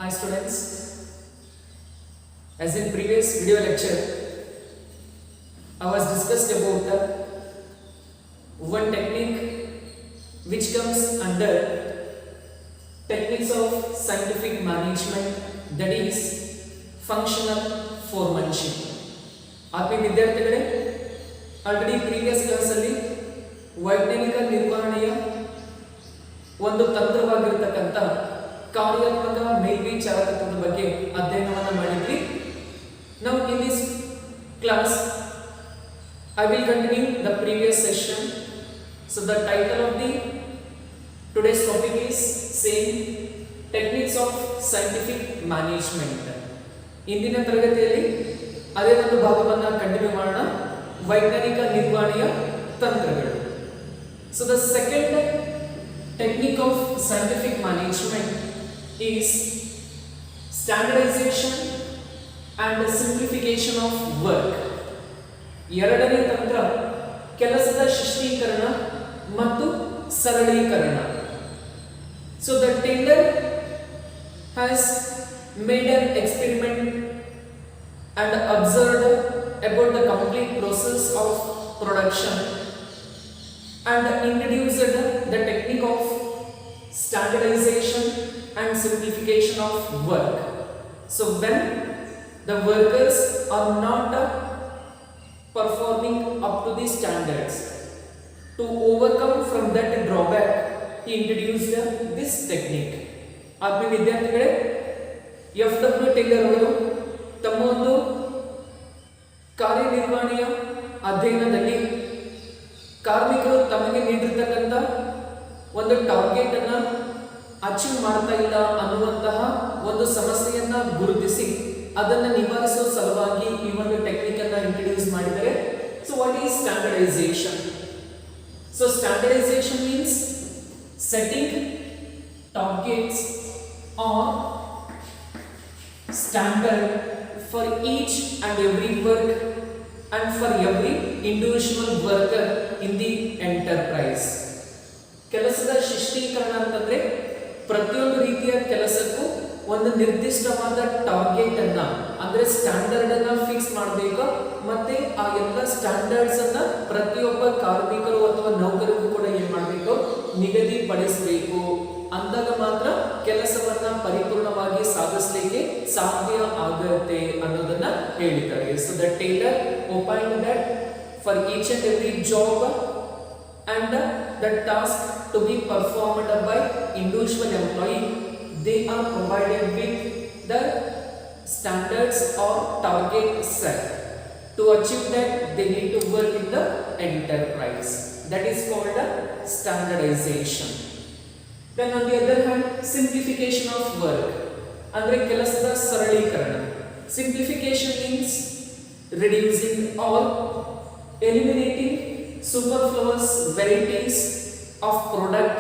Hi students, as in previous video lecture, I was discussed about one technique which comes under techniques of scientific management, that is functional foremanship. ಆತ್ಮೀಯ ವಿದ್ಯಾರ್ಥಿಗಳೇ, already previous ಕ್ಲಾಸಲ್ಲಿ ವೈಜ್ಞಾನಿಕ ನಿರ್ವಹಣೆಯ ಒಂದು ತಂತ್ರವಾಗಿರತಕ್ಕಂಥ ಕಾರ್ಯಾತ್ಮಕ ಮೇಲ್ವಿಚಾರಕತ್ವದ ಬಗ್ಗೆ ಅಧ್ಯಯನವನ್ನು ಮಾಡಿದ್ವಿ. Now in this class I will continue the previous session. So the title of the today's topic is same, techniques of scientific management. ಇಂದಿನ ತರಗತಿಯಲ್ಲಿ ಅದೇ ಒಂದು ಭಾಗವನ್ನು ಕಂಟಿನ್ಯೂ ಮಾಡೋಣ, ವೈಜ್ಞಾನಿಕ ನಿರ್ವಹಣೆಯ ತಂತ್ರಗಳು. So the second technique of scientific management is standardization and simplification of work. ಎರಡನೇ ತಂತ್ರ ಕೆಲಸದ ಶಿಷ್ಟೀಕರಣ ಮತ್ತು ಸರಳೀಕರಣ. So the tailor has made an experiment and observed about the complete process of production and introduced the technique of standardization and simplification of work. So when the workers are not performing up to the standards, to overcome from that drawback, he introduced this technique. ಆತ್ಮೀಯ ವಿದ್ಯಾರ್ಥಿಗಳೇ, FW Taylor ಅವರು ತಮ್ಮ ಒಂದು ಕಾರ್ಯನಿರ್ವಹಣೆಯ ಅಧ್ಯಯನದಲ್ಲಿ ಕಾರ್ಮಿಕರು ತಮಗೆ ನೀಡಿರ್ತಕ್ಕಂಥ ಒಂದು ಟಾರ್ಗೆಟ್ ಅನ್ನ ಅಚೀವ್ ಮಾಡ್ತಾ ಇಲ್ಲ ಅನ್ನುವಂತಹ ಒಂದು ಸಮಸ್ಯೆಯನ್ನ ಗುರುತಿಸಿ ಅದನ್ನು ನಿವಾರಿಸುವ ಸಲುವಾಗಿ ಈ ಒಂದು ಟೆಕ್ನಿಕ್ ಅನ್ನ ಇಂಟ್ರೊಡ್ಯೂಸ್ ಮಾಡಿದ್ದಾರೆ. So what is standardization? So standardization means setting targets or standard for each and every work and for every individual worker in the enterprise. ಕೆಲಸದ ಶಿಷ್ಟೀಕರಣ ಅಂತಂದ್ರೆ ಪ್ರತಿಯೊಂದು ರೀತಿಯ ಕೆಲಸಕ್ಕೂ ಒಂದು ನಿರ್ದಿಷ್ಟವಾದ ಟಾರ್ಗೆಟ್ ಅನ್ನ ಅಂದ್ರೆ ಸ್ಟ್ಯಾಂಡರ್ಡ್ ಅನ್ನ ಫಿಕ್ಸ್ ಮಾಡಬೇಕು, ಮತ್ತೆ ಆ ಎಲ್ಲ ಸ್ಟ್ಯಾಂಡರ್ಡ್ಸ್ ಅನ್ನ ಪ್ರತಿಯೊಬ್ಬ ಕಾರ್ಮಿಕರು ಅಥವಾ ನೌಕರರಿಗೂ ಕೂಡ ಏನ್ ಮಾಡಬೇಕು, ನಿಗದಿಪಡಿಸಬೇಕು. ಅಂದಾಗ ಮಾತ್ರ ಕೆಲಸವನ್ನ ಪರಿಪೂರ್ಣವಾಗಿ ಸಾಧಿಸಲಿಕ್ಕೆ ಸಾಧ್ಯ ಆಗುತ್ತೆ ಅನ್ನೋದನ್ನ ಹೇಳಿದ್ದಾರೆ. So the Taylor opined that for each and every job and the task to be performed by individual employee, they are provided with the standards or target set. To achieve that, they need to work in the enterprise. That is called standardization. Then on the other hand, simplification of work, andre kelasada saralikana. Simplification means reducing or eliminating superfluous varieties of product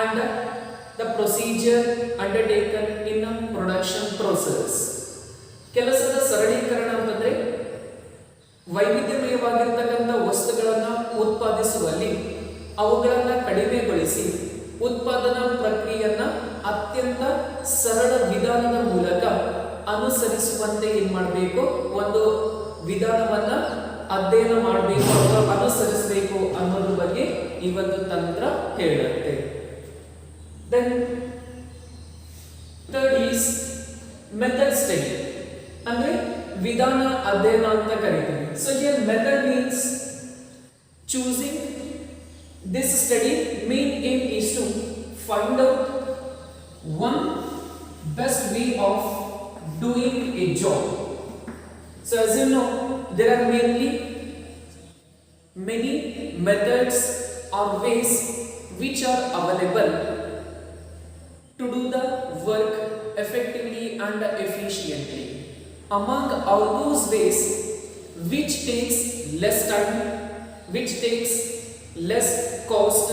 and the procedure undertaken in a production process. ಕೆಲಸದ ಸರಳೀಕರಣ ಅಂತಂದ್ರೆ ವೈವಿಧ್ಯಮಯವಾಗಿರ್ತಕ್ಕಂಥ ವಸ್ತುಗಳನ್ನು ಉತ್ಪಾದಿಸುವಲ್ಲಿ ಅವುಗಳನ್ನು ಕಡಿಮೆಗೊಳಿಸಿ ಉತ್ಪಾದನಾ ಪ್ರಕ್ರಿಯೆಯನ್ನ ಅತ್ಯಂತ ಸರಳ ವಿಧಾನದ ಮೂಲಕ ಅನುಸರಿಸುವಂತೆ ಏನ್ ಮಾಡಬೇಕು, ಒಂದು ವಿಧಾನವನ್ನ ಅಧ್ಯಯನ ಮಾಡಬೇಕು ಅಥವಾ ಅನುಸರಿಸಬೇಕು ಅನ್ನೋದ್ರ ಬಗ್ಗೆ ಈ ಒಂದು ತಂತ್ರ ಹೇಳುತ್ತೆ. Then third is method study, ಅಂದ್ರೆ ವಿಧಾನ ಅಧ್ಯಯನ ಅಂತ ಕರೀತೀವಿ. So here method means choosing. This study main aim is to find out one best way of doing a job. So as you know, there are many methods or ways which are available to do the work effectively and efficiently. Among all those ways which takes less time, which takes less cost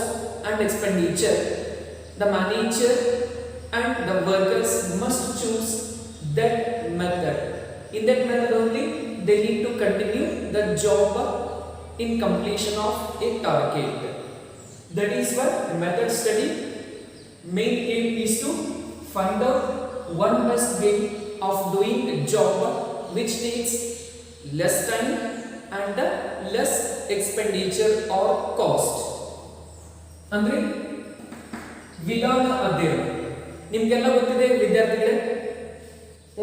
and expenditure, the manager and the workers must choose that method. In that method only they need to continue the job in completion of a target. That is what method study main aim is to find out one best way of doing a job which takes less time and less expenditure or cost. ಅಂದ್ರೆ ವಿಧಾನ ಅಧ್ಯಯನ. ನಿಮಗೆಲ್ಲ ಗೊತ್ತಿದೆ ವಿದ್ಯಾರ್ಥಿಗಳೇ,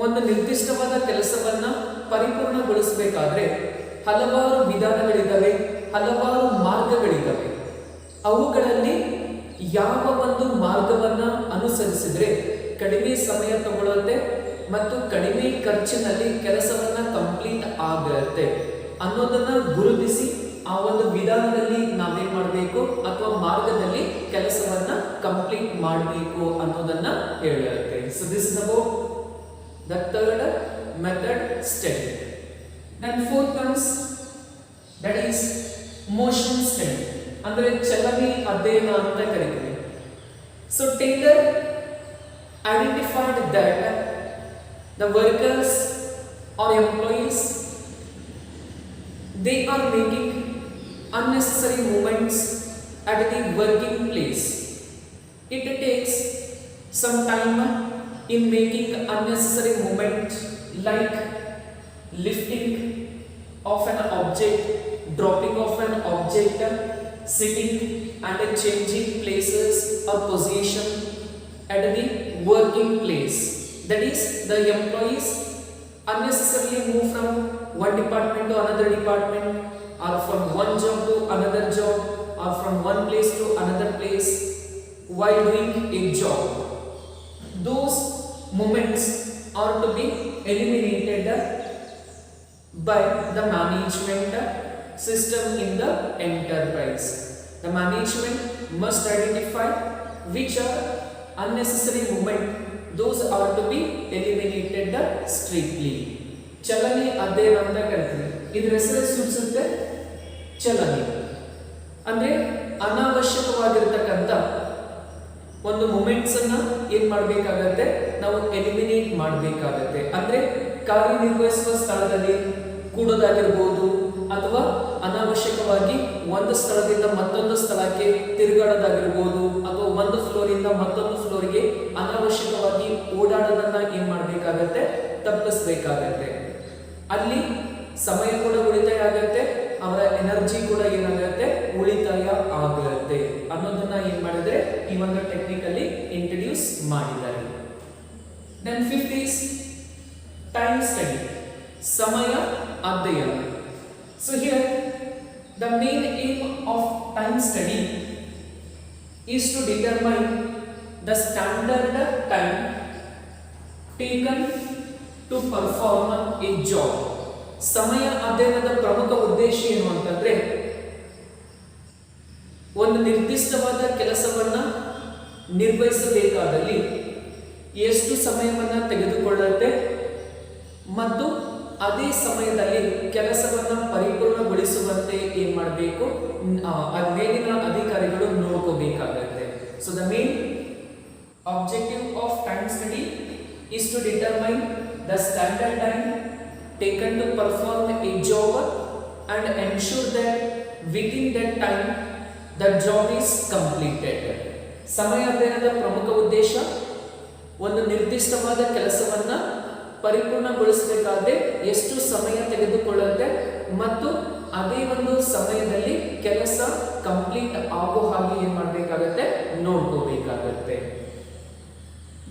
ಒಂದು ನಿರ್ದಿಷ್ಟವಾದ ಕೆಲಸವನ್ನ ಪರಿಪೂರ್ಣಗೊಳಿಸಬೇಕಾದ್ರೆ ಹಲವಾರು ವಿಧಾನಗಳಿದ್ದಾವೆ, ಹಲವಾರು ಮಾರ್ಗಗಳಿದ್ದಾವೆ. ಅವುಗಳಲ್ಲಿ ಯಾವ ಒಂದು ಮಾರ್ಗವನ್ನ ಅನುಸರಿಸಿದ್ರೆ ಕಡಿಮೆ ಸಮಯ ತಗೊಳ್ಳುತ್ತೆ ಮತ್ತು ಕಡಿಮೆ ಖರ್ಚಿನಲ್ಲಿ ಕೆಲಸವನ್ನ ಕಂಪ್ಲೀಟ್ ಆಗುತ್ತೆ ಅನ್ನೋದನ್ನ ಗುರುತಿಸಿ ಆ ಒಂದು ವಿಧಾನದಲ್ಲಿ ನಾವೇನ್ ಮಾಡಬೇಕು ಅಥವಾ ಮಾರ್ಗದಲ್ಲಿ ಕೆಲಸವನ್ನ ಕಂಪ್ಲೀಟ್ ಮಾಡಬೇಕು ಅನ್ನೋದನ್ನ ಹೇಳುತ್ತೆ. So this is about the third method study. Then fourth comes that is motion study, ಅಂದ್ರೆ ಚಲನೆ ಅಧ್ಯಯನ ಅಂತ ಕರೀತೀವಿ. So Taylor identified that the workers or employees, they are making unnecessary movements at the working place. It takes some time in making unnecessary movement like lifting of an object, dropping of an object, sitting and changing places or position at the working place. That is, the employees unnecessarily move from one department to another department, or from one job to another job, or from one place to another place while doing a job. Those movements are to be eliminated by the management system in the enterprise. The management must identify which are unnecessary movement, those are to be eliminated strictly. ಚಲನೆ ಅಧ್ಯಯನ ಅಂತ ಕರೀತೀವಿ. ಇದರ ಹೆಸರೇ ಸೂಚಿಸುತ್ತೆ ಚಲನೆ ಅಂದ್ರೆ ಅನಾವಶ್ಯಕವಾಗಿರತಕ್ಕಂತ ಒಂದು ಮೂಮೆಂಟ್ಸ್ ಅನ್ನ ಏನ್ ಮಾಡಬೇಕಾಗತ್ತೆ, ನಾವು ಎಲಿಮಿನೇಟ್ ಮಾಡಬೇಕಾಗತ್ತೆ. ಅಂದ್ರೆ ಕಾರ್ಯನಿರ್ವಹಿಸುವ ಸ್ಥಳದಲ್ಲಿ ಕೂಡೋದಾಗಿರ್ಬೋದು ಅಥವಾ ಅನಾವಶ್ಯಕವಾಗಿ ಒಂದು ಸ್ಥಳದಿಂದ ಮತ್ತೊಂದು ಸ್ಥಳಕ್ಕೆ ತಿರುಗಾಡೋದಾಗಿರ್ಬೋದು ಅಥವಾ ಒಂದು ಫ್ಲೋರ್ ಇಂದ ಮತ್ತೊಂದು ಫ್ಲೋರ್ಗೆ ಅನಾವಶ್ಯಕವಾಗಿ ಓಡಾಡೋದನ್ನ ಏನ್ ಮಾಡಬೇಕಾಗತ್ತೆ, ತಪ್ಪಿಸಬೇಕಾಗತ್ತೆ. ಅಲ್ಲಿ ಸಮಯ ಕೂಡ ಉಳಿತಾಯ ಆಗತ್ತೆ, ಅವರ ಎನರ್ಜಿ ಕೂಡ ಏನಾಗುತ್ತೆ, ಉಳಿತಾಯ ಆಗುತ್ತೆ ಅನ್ನೋದನ್ನ ಏನ್ ಮಾಡಿದ್ರೆ ಈ ಒಂದು ಟೆಕ್ನಿಕಲ್ಲಿ ಇಂಟ್ರೊಡ್ಯೂಸ್ ಮಾಡಿದ್ದಾರೆ. Then fifth is time study, ಸಮಯ ಅಧ್ಯಯನ. So here the main aim of time study is to determine the standard time taken to perform a job. ಸಮಯ ಅಧ್ಯಯನದ ಪ್ರಮುಖ ಉದ್ದೇಶ ಏನು ಅಂತಂದ್ರೆ ಒಂದು ನಿರ್ದಿಷ್ಟವಾದ ಕೆಲಸವನ್ನ ನಿರ್ವಹಿಸಬೇಕಾದಲ್ಲಿ ಎಷ್ಟು ಸಮಯವನ್ನ ತೆಗೆದುಕೊಳ್ಳುತ್ತೆ ಮತ್ತು ಅದೇ ಸಮಯದಲ್ಲಿ ಕೆಲಸವನ್ನ ಪರಿಪೂರ್ಣಗೊಳಿಸುವಂತೆ ಏನ್ ಮಾಡಬೇಕು, ಮೇಲಿನ ಅಧಿಕಾರಿಗಳು ನೋಡ್ಕೋಬೇಕಾಗುತ್ತೆ. So the main objective of time study is to determine the standard time taken to perform a job and ensure that within that time the job is completed. ಸಮಯ ಅಧ್ಯಯನದ ಪ್ರಮುಖ ಉದ್ದೇಶ ಒಂದು ನಿರ್ದಿಷ್ಟವಾದ ಕೆಲಸವನ್ನ ಪರಿಪೂರ್ಣಗೊಳಿಸಬೇಕಾದ್ರೆ ಎಷ್ಟು ಸಮಯ ತೆಗೆದುಕೊಳ್ಳುತ್ತೆ ಮತ್ತು ಅದೇ ಒಂದು ಸಮಯದಲ್ಲಿ ಕೆಲಸ ಕಂಪ್ಲೀಟ್ ಆಗೋ ಹಾಗೆ ಏನ್ ಮಾಡಬೇಕಾಗುತ್ತೆ, ನೋಡ್ಕೋಬೇಕಾಗುತ್ತೆ.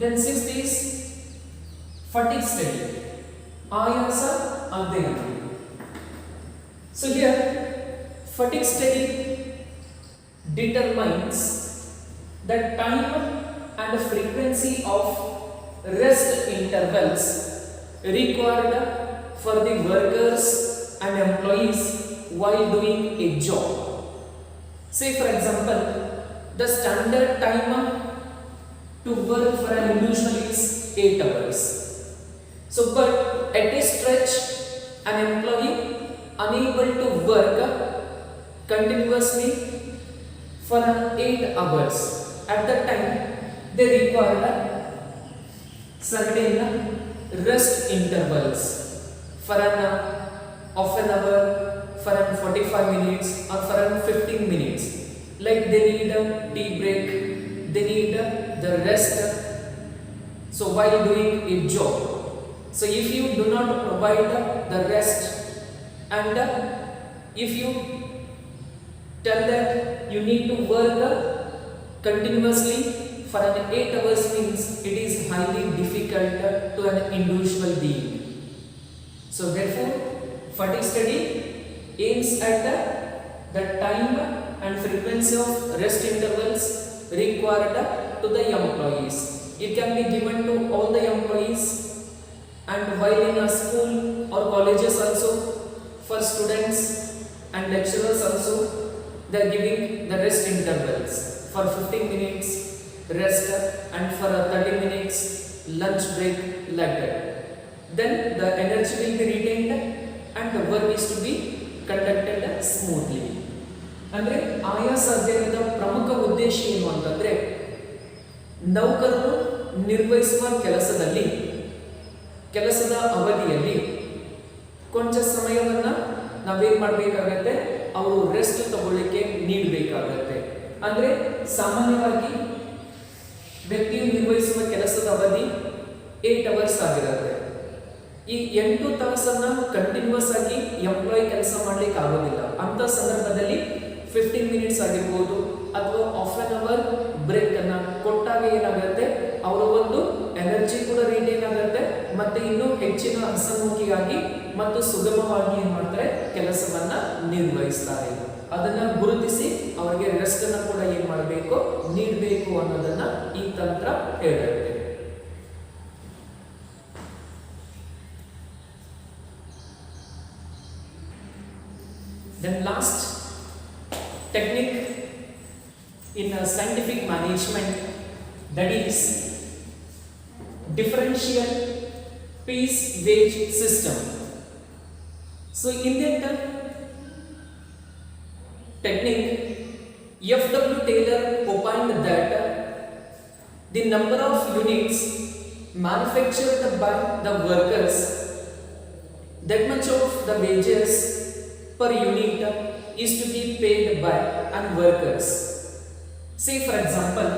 Then sixth is fatigue study, ಆಯಾಸ ಅಧ್ಯಯನ. So here fatigue study determines the time and the frequency of rest intervals required for the workers and employees while doing a job. Say for example, the standard time to work for an individual is 8 hours. So but at a stretch an employee unable to work continuously for 8 hours. At that time they require certain rest intervals for an half an hour, for an 45 minutes or for an 15 minutes. Like they need a tea break, they need the rest. So while doing a job, so if you do not provide the rest, and if you tell that you need to work continuously for an 8 hours, means it is highly difficult to an individual being. So therefore fatigue study aims at the time and frequency of rest intervals required to the employees. It can be given to all the employees, and while in a school or colleges also, for students and lecturers also, they are giving the rest intervals for 15 minutes rest and for 30 minutes lunch break, like that. Then the energy will be retained and the work is to be conducted smoothly. ಅಂದರೆ ಆಯಾಸ ಅಧ್ಯಯನದ ಪ್ರಮುಖ ಉದ್ದೇಶ ಏನು ಅಂತಂದರೆ, ನೌಕರರು ನಿರ್ವಹಿಸುವ ಕೆಲಸದ ಅವಧಿಯಲ್ಲಿ ಕೊಂಚ ಸಮಯವನ್ನು ನಾವೇನು ಮಾಡಬೇಕಾಗತ್ತೆ, ಅವರು ರೆಸ್ಟ್ ತಗೊಳ್ಳಿಕ್ಕೆ ನೀಡಬೇಕಾಗತ್ತೆ. ಅಂದರೆ ಸಾಮಾನ್ಯವಾಗಿ ವ್ಯಕ್ತಿಯು ನಿರ್ವಹಿಸುವ ಕೆಲಸದ ಅವಧಿ 8 ಅವರ್ಸ್ ಆಗಿರುತ್ತೆ. ಈ 8 ತಾಸನ್ನು ಕಂಟಿನ್ಯೂಸ್ ಆಗಿ ಎಂಪ್ಲಾಯಿ ಕೆಲಸ ಮಾಡಲಿಕ್ಕೆ ಆಗೋದಿಲ್ಲ. ಅಂತ ಸಂದರ್ಭದಲ್ಲಿ 15 ಮಿನಿಟ್ಸ್ ಆಗಿರ್ಬೋದು ಅಥವಾ ಹಾಫ್ ಆನ್ ಅವರ್ ಬ್ರೇಕ್ ಅನ್ನ ಕೊಟ್ಟಾಗ ಏನಾಗುತ್ತೆ, ಅವರ ಒಂದು ಎನರ್ಜಿ ಕೂಡ ರಿಟೇನ್ ಆಗುತ್ತೆ, ಮತ್ತೆ ಇನ್ನೂ ಹೆಚ್ಚಿನ ಹಸನ್ಮುಖಿಯಾಗಿ ಮತ್ತು ಸುಗಮವಾಗಿ ಏನ್ ಮಾಡ್ತಾರೆ, ಕೆಲಸವನ್ನ ನಿರ್ವಹಿಸ್ತಾರೆ. ಅದನ್ನ ಗುರುತಿಸಿ ಅವರಿಗೆ ರೆಸ್ಟ್ ಅನ್ನ ಕೂಡ ಏನ್ ಮಾಡಬೇಕು, ನೀಡಬೇಕು ಅನ್ನೋದನ್ನ ಈ ತಂತ್ರ ಹೇಳುತ್ತೆ. Then last technique in scientific management, that is differential piece wage system. So in that technique, F.W. Taylor opined that the number of units manufactured by the workers, that much of the wages per unit is to be paid by and workers. Say for example,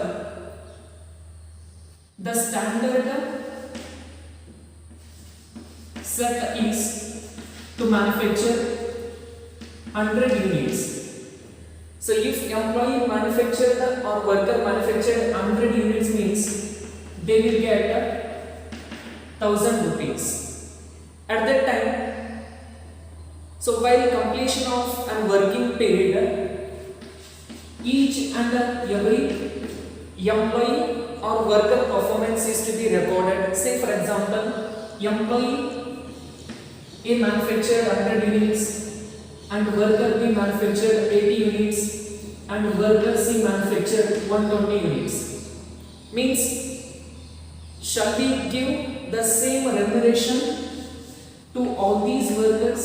the standard set is to manufacture 100 units. So if employee manufactured or worker manufactured 100 units, means they will get 1000 rupees at that time. So while completion of an working period, each and every employee or worker performance is to be recorded. Say for example, employee A manufactured 100 units and worker B manufactured 80 units and worker C manufactured 120 units. Means, shall we give the same remuneration to all these workers?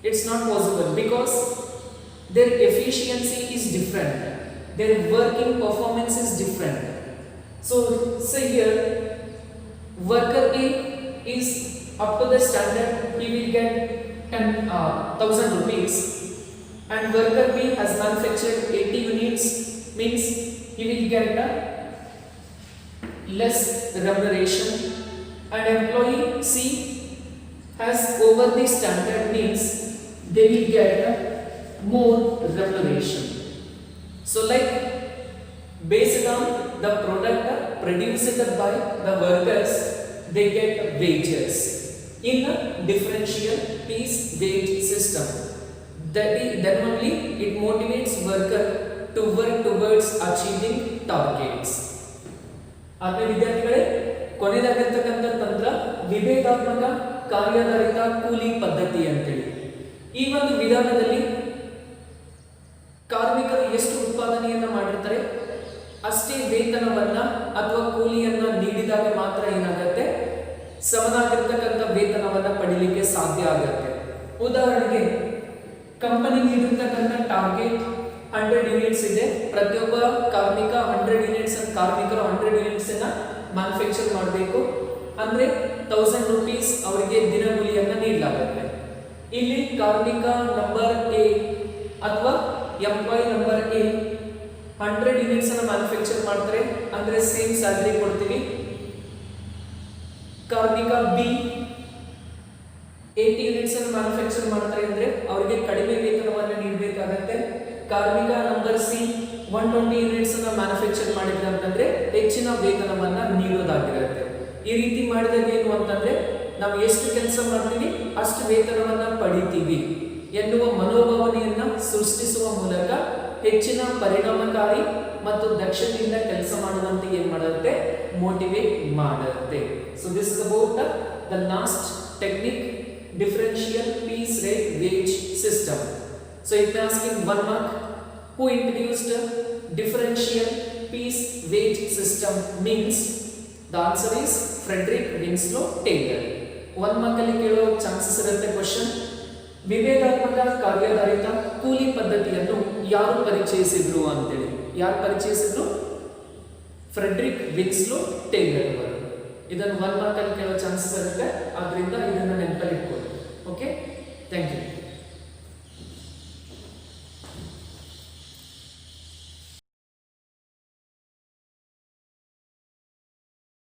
It's not possible, because their efficiency is different, their working performance is different. So say here, worker A is up to the standard, he will get 10,000 rupees, and worker B has manufactured 80 units, means he will get less remuneration, and employee C has over the standard, means they will get more remuneration. So like based on the product produced by the workers, they get wages in a differential piece wage system. Then only it motivates worker to work towards achieving targets. ಆತ್ಮೀಯ ವಿದ್ಯಾರ್ಥಿಗಳೇ, ಕೊನೆಯದಾಗಿರ್ತಕ್ಕಂಥ ತಂತ್ರ ವಿಭೇದಾತ್ಮಕ ಕಾರ್ಯಾಧಾರಿತ ಕೂಲಿ ಪದ್ಧತಿ ಅಂತೇಳಿ. ಈ ಒಂದು ವಿಧಾನದಲ್ಲಿ ಕಾರ್ಮಿಕರು ಎಷ್ಟು ಉತ್ಪಾದನೆಯನ್ನ ಮಾಡಿರ್ತಾರೆ ಅಷ್ಟೇ ವೇತನವನ್ನ ಅಥವಾ ಕೂಲಿಯನ್ನ ನೀಡಿದಾಗ ಮಾತ್ರ ಏನಾಗುತ್ತೆ, ಸಮನಾಗಿರ್ತಕ್ಕಂಥ ವೇತನವನ್ನ ಪಡಿಲಿಕ್ಕೆ ಸಾಧ್ಯ ಆಗುತ್ತೆ. ಉದಾಹರಣೆಗೆ, ಕಂಪನಿ ನೀಡಿರ್ತಕ್ಕಂಥ ಟಾರ್ಗೆಟ್ 100 ಯೂನಿಟ್ಸ್ ಇದೆ. ಪ್ರತಿಯೊಬ್ಬ ಕಾರ್ಮಿಕ 100 ಯೂನಿಟ್ಸ್ ಕಾರ್ಮಿಕರು 100 ಯೂನಿಟ್ಸ್ ಅನ್ನ ಮ್ಯಾನುಫ್ಯಾಕ್ಚರ್ ಮಾಡಬೇಕು ಅಂದ್ರೆ 1000 ರೂಪೀಸ್ ಅವರಿಗೆ ದಿನಗೂಲಿಯನ್ನ ನೀಡಲಾಗುತ್ತೆ. ಇಲ್ಲಿ ಕಾರ್ಮಿಕ ನಂಬರ್ ಎ ಅಥವಾ ಎಂಪ್ಲಾಯಿ ನಂಬರ್ ಎ 100 ಯೂನಿಟ್ಸ್ ಅನ್ನು ಮ್ಯಾನುಫ್ಯಾಕ್ಚರ್ ಮಾಡ್ತಾರೆ ಅಂದ್ರೆ ಸೇಮ್ ಸ್ಯಾಲರಿ ಕೊಡ್ತೀವಿ 120 ಯೂನಿಟ್ಸ್ ಅನ್ನ ಮ್ಯಾನುಫ್ಯಾಕ್ಚರ್ ಮಾಡಿದ್ರೆ ಅಂತಂದ್ರೆ ಹೆಚ್ಚಿನ ವೇತನವನ್ನ ನೀಡೋದಾಗಿರುತ್ತೆ. ಈ ರೀತಿ ಮಾಡಿದಾಗ ಏನು ಅಂತಂದ್ರೆ ನಾವು ಎಷ್ಟು ಕೆಲಸ ಮಾಡ್ತೀವಿ ಅಷ್ಟು ವೇತನವನ್ನ ಪಡಿತೀವಿ ಎನ್ನುವ ಮನೋಭಾವನೆಯನ್ನ ಸೃಷ್ಟಿಸುವ ಮೂಲಕ ಹೆಚ್ಚಿನ ಪರಿಣಾಮಕಾರಿ ಮತ್ತು ದಕ್ಷತೆಯಿಂದ ಕೆಲಸ ಮಾಡುವಂತೆ ಏನ್ ಮಾಡುತ್ತೆ, ಮೋಟಿವೇಟ್ ಮಾಡುತ್ತೆ. So this is about the last technique, differential piece rate wage system. So if I ask in 1 mark, who introduced differential piece wage system means the answer is Frederick Winslow Taylor. 1 mark ಅಲ್ಲಿ ಕೇಳೋ chances ಇರುತ್ತೆ question. ವಿವೇಕಾತ್ಮಕ ಕಾರ್ಯಾಧಾರಿತ ಕೂಲಿ ಪದ್ಧತಿಯನ್ನು ಯಾರು ಪರಿಚಯಿಸಿದ್ರು ಅಂತೇಳಿ. ಯಾರು ಪರಿಚಯಿಸಿದ್ರು? Friedrich ವಿನ್ಸ್ಲೋ Taylor ಅವರು. ಇದನ್ನು 1 ಮಾರ್ಕ್ ಅಲ್ಲಿ ಕೇಳೋ ಚಾನ್ಸಸ್ ಇರುತ್ತೆ. ಆದ್ರಿಂದ